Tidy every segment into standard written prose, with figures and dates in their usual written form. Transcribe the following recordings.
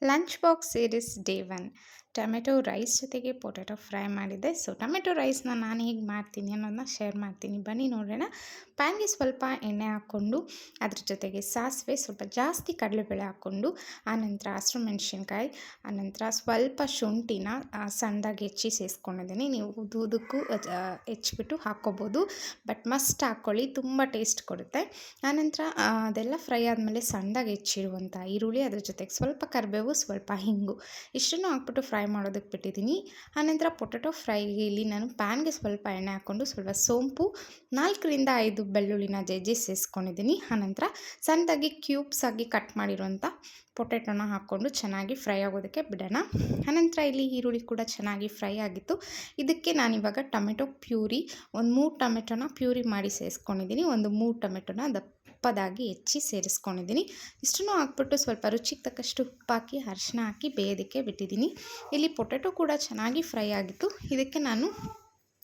Lunch box series day 1 tomato rice ಜೊತೆಗೆ potato fry ಮಾಡಿದ್ದೆ. So tomato ರೈಸ್ನ ನಾನು ಹೇಗೆ ಮಾಡ್ತೀನಿ ಅನ್ನೋದನ್ನ ಶೇರ್ ಮಾಡ್ತೀನಿ, ಬನ್ನಿ ನೋಡೋಣ. ಪ್ಯಾನ್ಗೆ ಸ್ವಲ್ಪ ಎಣ್ಣೆ ಹಾಕ್ಕೊಂಡು ಅದ್ರ ಜೊತೆಗೆ ಸಾಸಿವೆ, ಸ್ವಲ್ಪ ಜಾಸ್ತಿ ಕಡಲೆಬೇಳೆ ಹಾಕ್ಕೊಂಡು, ಆನಂತರ ಹಸಿರು ಮೆಣಸಿನ್ಕಾಯಿ, ಆನಂತರ ಸ್ವಲ್ಪ ಶುಂಠಿನ ಸಣ್ಣದಾಗಿ ಹೆಚ್ಚಿ ಸೇರಿಸ್ಕೊಂಡಿದ್ದೀನಿ. ನೀವು ಉದುದಕ್ಕೂ ಹೆಚ್ಚಿಬಿಟ್ಟು ಹಾಕ್ಕೋಬೋದು, ಬಟ್ ಮಸ್ಟ್ ಹಾಕ್ಕೊಳ್ಳಿ, ತುಂಬ ಟೇಸ್ಟ್ ಕೊಡುತ್ತೆ. ಆನಂತರ ಅದೆಲ್ಲ ಫ್ರೈ ಆದಮೇಲೆ ಸಣ್ಣದಾಗಿ ಹೆಚ್ಚಿರುವಂಥ ಈರುಳ್ಳಿ, ಅದ್ರ ಜೊತೆಗೆ ಸ್ವಲ್ಪ ಕರಿಬೇವು, ಸ್ವಲ್ಪ ಹಿಂಗು ಇಷ್ಟನ್ನು ಹಾಕ್ಬಿಟ್ಟು ಫ್ರೈ ಮಾಡೋದಕ್ಕೆ ಬಿಟ್ಟಿದ್ದೀನಿ. ಆನಂತರ ಪೊಟ್ಯಾಟೊ ಫ್ರೈಗೆ ಇಲ್ಲಿ ನಾನು ಪ್ಯಾನ್ಗೆ ಸ್ವಲ್ಪ ಎಣ್ಣೆ ಹಾಕ್ಕೊಂಡು ಸ್ವಲ್ಪ ಸೋಂಪು, 4ರಿಂದ 5 ಬೆಳ್ಳುಳ್ಳಿನ ಜಜ್ಜಿ ಸೇರಿಸ್ಕೊಂಡಿದ್ದೀನಿ. ಆನಂತರ ಸಣ್ಣದಾಗಿ ಕ್ಯೂಬ್ಸ್ ಆಗಿ ಕಟ್ ಮಾಡಿರುವಂಥ ಪೊಟ್ಯಾಟೊನ ಹಾಕ್ಕೊಂಡು ಚೆನ್ನಾಗಿ ಫ್ರೈ ಆಗೋದಕ್ಕೆ ಬಿಡೋಣ. ಆನಂತರ ಇಲ್ಲಿ ಈರುಳ್ಳಿ ಕೂಡ ಚೆನ್ನಾಗಿ ಫ್ರೈ ಆಗಿತ್ತು. ಇದಕ್ಕೆ ನಾನಿವಾಗ ಟೊಮೆಟೊ ಪ್ಯೂರಿ, ಒಂದು 3 ಟೊಮೆಟೊನ ಪ್ಯೂರಿ ಮಾಡಿ ಸೇರಿಸ್ಕೊಂಡಿದ್ದೀನಿ. ಒಂದು 3 ಟೊಮೆಟೊನ ದಪ್ಪದಾಗಿ ಹೆಚ್ಚಿ ಸೇರಿಸ್ಕೊಂಡಿದ್ದೀನಿ. ಇಷ್ಟನ್ನು ಹಾಕ್ಬಿಟ್ಟು ಸ್ವಲ್ಪ ರುಚಿಗೆ ತಕ್ಕಷ್ಟು ಉಪ್ಪು ಹಾಕಿ, ಅರಿಶಿನ ಹಾಕಿ ಬೇಯೋದಕ್ಕೆ ಬಿಟ್ಟಿದ್ದೀನಿ. ಇಲ್ಲಿ ಪೊಟ್ಯಾಟೊ ಕೂಡ ಚೆನ್ನಾಗಿ ಫ್ರೈ ಆಗಿತ್ತು. ಇದಕ್ಕೆ ನಾನು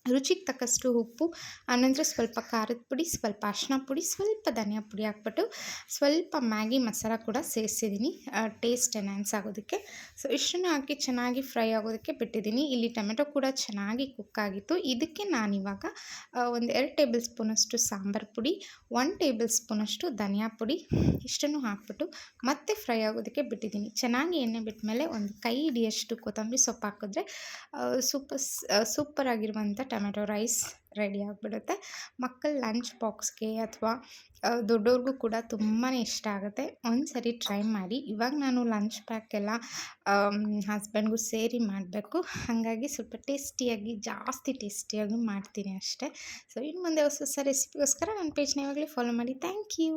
ರುಚಿಗೆ ತಕ್ಕಷ್ಟು ಉಪ್ಪು, ಆನಂತರ ಸ್ವಲ್ಪ ಖಾರದ ಪುಡಿ, ಸ್ವಲ್ಪ ಅರಿಶಿನ ಪುಡಿ, ಸ್ವಲ್ಪ ಧನಿಯಾ ಪುಡಿ ಹಾಕ್ಬಿಟ್ಟು ಸ್ವಲ್ಪ ಮ್ಯಾಗಿ ಮಸಾಲ ಕೂಡ ಸೇರಿಸಿದ್ದೀನಿ, ಟೇಸ್ಟ್ ಎನ್ಹಾನ್ಸ್ ಆಗೋದಕ್ಕೆ. ಸೊ ಇಷ್ಟನ್ನು ಹಾಕಿ ಚೆನ್ನಾಗಿ ಫ್ರೈ ಆಗೋದಕ್ಕೆ ಬಿಟ್ಟಿದ್ದೀನಿ. ಇಲ್ಲಿ ಟೊಮೆಟೊ ಕೂಡ ಚೆನ್ನಾಗಿ ಕುಕ್ ಆಗಿತ್ತು. ಇದಕ್ಕೆ ನಾನಿವಾಗ ಒಂದು 2 ಟೇಬಲ್ ಸ್ಪೂನಷ್ಟು ಸಾಂಬಾರು ಪುಡಿ, 1 ಟೇಬಲ್ ಸ್ಪೂನಷ್ಟು ಧನಿಯಾ ಪುಡಿ ಇಷ್ಟನ್ನು ಹಾಕ್ಬಿಟ್ಟು ಮತ್ತೆ ಫ್ರೈ ಆಗೋದಕ್ಕೆ ಬಿಟ್ಟಿದ್ದೀನಿ. ಚೆನ್ನಾಗಿ ಎಣ್ಣೆ ಬಿಟ್ಟ ಮೇಲೆ ಒಂದು ಕೈ ಹಿಡಿಯಷ್ಟು ಕೊತ್ತಂಬರಿ ಸೊಪ್ಪು ಹಾಕಿದ್ರೆ ಸೂಪರ್ ಆಗಿರುವಂಥ ಟೊಮೆಟೊ ರೈಸ್ ರೆಡಿ ಆಗಿಬಿಡುತ್ತೆ. ಮಕ್ಕಳ ಲಂಚ್ ಬಾಕ್ಸ್ಗೆ ಅಥವಾ ದೊಡ್ಡವ್ರಿಗೂ ಕೂಡ ತುಂಬಾ ಇಷ್ಟ ಆಗುತ್ತೆ. ಒಂದು ಸರಿ ಟ್ರೈ ಮಾಡಿ. ಇವಾಗ ನಾನು ಲಂಚ್ ಪ್ಯಾಕೆಲ್ಲ ಹಸ್ಬೆಂಡ್ಗೂ ಸೇರಿ ಮಾಡಬೇಕು, ಹಾಗಾಗಿ ಸ್ವಲ್ಪ ಜಾಸ್ತಿ ಟೇಸ್ಟಿಯಾಗಿ ಮಾಡ್ತೀನಿ ಅಷ್ಟೇ. ಸೊ ಇನ್ನು ಮುಂದೆ ಹೊಸ ಹೊಸ ರೆಸಿಪಿಗೋಸ್ಕರ ನನ್ನ ಪೇಜ್ನ ಇವಾಗಲೇ ಫಾಲೋ ಮಾಡಿ. Thank you.